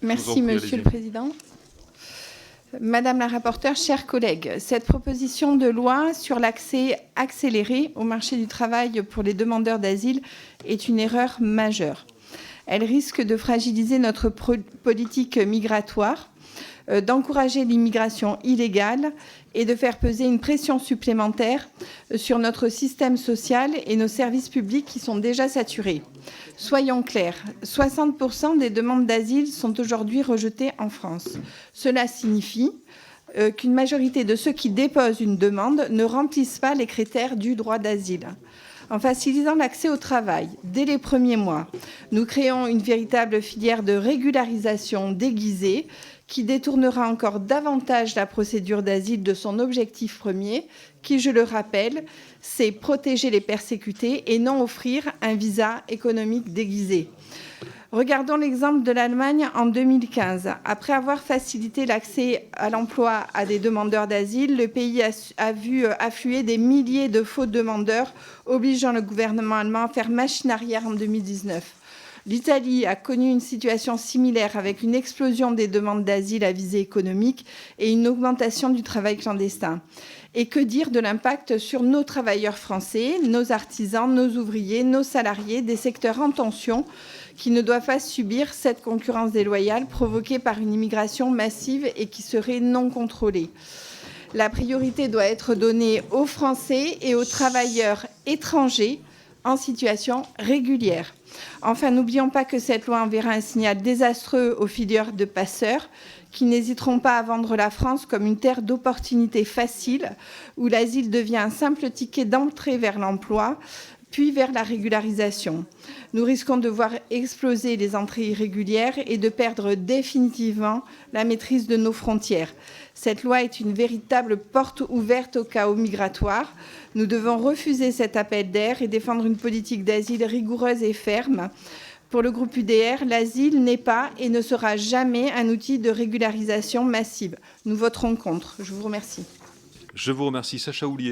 Merci, Monsieur le Président. Madame la rapporteure, chers collègues, cette proposition de loi sur l'accès accéléré au marché du travail pour les demandeurs d'asile est une erreur majeure. Elle risque de fragiliser notre politique migratoire, d'encourager l'immigration illégale et de faire peser une pression supplémentaire sur notre système social et nos services publics qui sont déjà saturés. Soyons clairs, 60% des demandes d'asile sont aujourd'hui rejetées en France. Cela signifie qu'une majorité de ceux qui déposent une demande ne remplissent pas les critères du droit d'asile. En facilitant l'accès au travail dès les premiers mois, nous créons une véritable filière de régularisation déguisée qui détournera encore davantage la procédure d'asile de son objectif premier, qui, je le rappelle, c'est protéger les persécutés et non offrir un visa économique déguisé. Regardons l'exemple de l'Allemagne en 2015. Après avoir facilité l'accès à l'emploi à des demandeurs d'asile, le pays a vu affluer des milliers de faux demandeurs, obligeant le gouvernement allemand à faire machine arrière en 2019. L'Italie a connu une situation similaire avec une explosion des demandes d'asile à visée économique et une augmentation du travail clandestin. Et que dire de l'impact sur nos travailleurs français, nos artisans, nos ouvriers, nos salariés des secteurs en tension qui ne doivent pas subir cette concurrence déloyale provoquée par une immigration massive et qui serait non contrôlée. La priorité doit être donnée aux Français et aux travailleurs étrangers en situation régulière. Enfin, n'oublions pas que cette loi enverra un signal désastreux aux filières de passeurs qui n'hésiteront pas à vendre la France comme une terre d'opportunités faciles où l'asile devient un simple ticket d'entrée vers l'emploi, puis vers la régularisation. Nous risquons de voir exploser les entrées irrégulières et de perdre définitivement la maîtrise de nos frontières. Cette loi est une véritable porte ouverte au chaos migratoire. Nous devons refuser cet appel d'air et défendre une politique d'asile rigoureuse et ferme. Pour le groupe UDR, l'asile n'est pas et ne sera jamais un outil de régularisation massive. Nous voterons contre. Je vous remercie. Je vous remercie. Sacha Houlié.